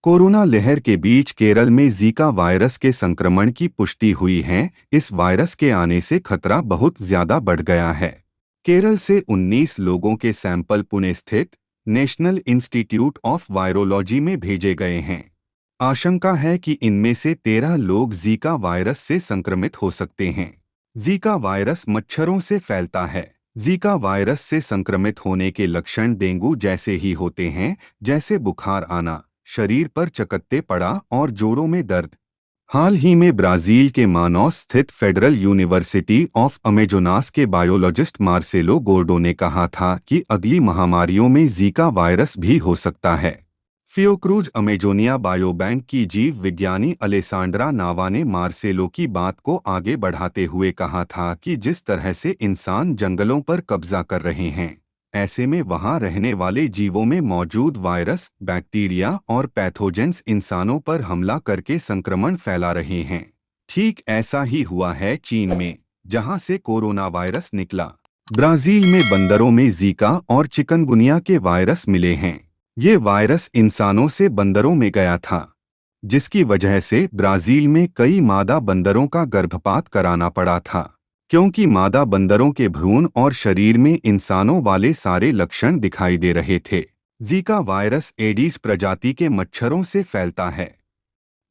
Corona लहर के बीच केरल में जीका वायरस के संक्रमण की पुष्टि हुई है। इस वायरस के आने से खतरा बहुत ज्यादा बढ़ गया है। केरल से 19 लोगों के सैंपल पुणे स्थित नेशनल इंस्टीट्यूट ऑफ वायरोलॉजी में भेजे गए हैं। आशंका है कि इनमें से 13 लोग जीका वायरस से संक्रमित हो सकते हैं। जीका वायरस मच्छरों से फैलता है। जीका वायरस से संक्रमित होने के लक्षण डेंगू जैसे ही होते हैं, जैसे बुखार आना, शरीर पर चकत्ते पड़ा और जोड़ों में दर्द। हाल ही में ब्राजील के मानौस स्थित फेडरल यूनिवर्सिटी ऑफ अमेजोनास के बायोलॉजिस्ट मार्सेलो गोर्डो ने कहा था कि अगली महामारियों में जीका वायरस भी हो सकता है। फियोक्रूज अमेजोनिया बायोबैंक की जीव विज्ञानी अलेसांड्रा नावा ने मार्सेलो की बात को आगे बढ़ाते हुए कहा था कि जिस तरह से इंसान जंगलों पर कब्जा कर रहे हैं, ऐसे में वहां रहने वाले जीवों में मौजूद वायरस, बैक्टीरिया और पैथोजेंस इंसानों पर हमला करके संक्रमण फैला रहे हैं। ठीक ऐसा ही हुआ है चीन में, जहां से कोरोना वायरस निकला। ब्राजील में बंदरों में जीका और चिकनगुनिया के वायरस मिले हैं। ये वायरस इंसानों से बंदरों में गया था, जिसकी वजह से ब्राजील में कई मादा बंदरों का गर्भपात कराना पड़ा था, क्योंकि मादा बंदरों के भ्रूण और शरीर में इंसानों वाले सारे लक्षण दिखाई दे रहे थे। जीका वायरस एडीज प्रजाति के मच्छरों से फैलता है।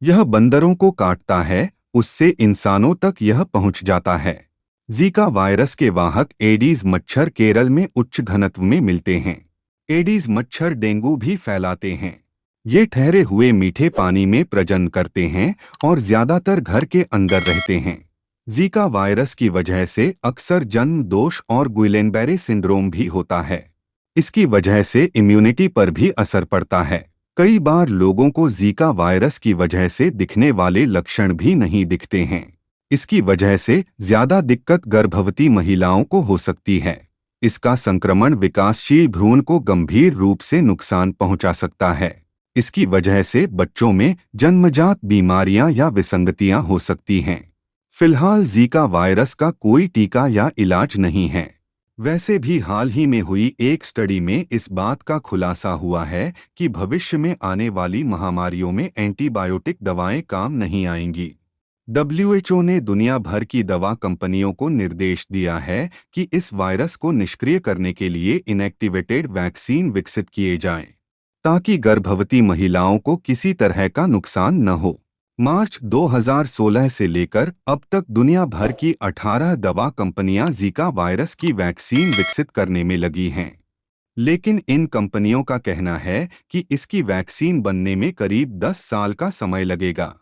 यह बंदरों को काटता है, उससे इंसानों तक यह पहुंच जाता है। जीका वायरस के वाहक एडीज मच्छर केरल में उच्च घनत्व में मिलते हैं। एडीज मच्छर डेंगू भी फैलाते हैं। ये ठहरे हुए मीठे पानी में प्रजनन करते हैं और ज्यादातर घर के अंदर रहते हैं। जीका वायरस की वजह से अक्सर जन्म दोष और गुइलेनबेरे सिंड्रोम भी होता है। इसकी वजह से इम्यूनिटी पर भी असर पड़ता है। कई बार लोगों को जीका वायरस की वजह से दिखने वाले लक्षण भी नहीं दिखते हैं। इसकी वजह से ज्यादा दिक्कत गर्भवती महिलाओं को हो सकती है। इसका संक्रमण विकासशील भ्रूण को गंभीर रूप से नुकसान पहुंचा सकता है। इसकी वजह से बच्चों में जन्मजात बीमारियां या विसंगतियां हो सकती हैं। फिलहाल जीका वायरस का कोई टीका या इलाज नहीं है। वैसे भी हाल ही में हुई एक स्टडी में इस बात का खुलासा हुआ है कि भविष्य में आने वाली महामारियों में एंटीबायोटिक दवाएं काम नहीं आएंगी। WHO ने दुनिया भर की दवा कंपनियों को निर्देश दिया है कि इस वायरस को निष्क्रिय करने के लिए इनएक्टिवेटेड वैक्सीन विकसित किए जाएं, ताकि गर्भवती महिलाओं को किसी तरह का नुकसान न हो। मार्च 2016 से लेकर अब तक दुनिया भर की 18 दवा कंपनियां जीका वायरस की वैक्सीन विकसित करने में लगी हैं। लेकिन इन कंपनियों का कहना है कि इसकी वैक्सीन बनने में करीब 10 साल का समय लगेगा।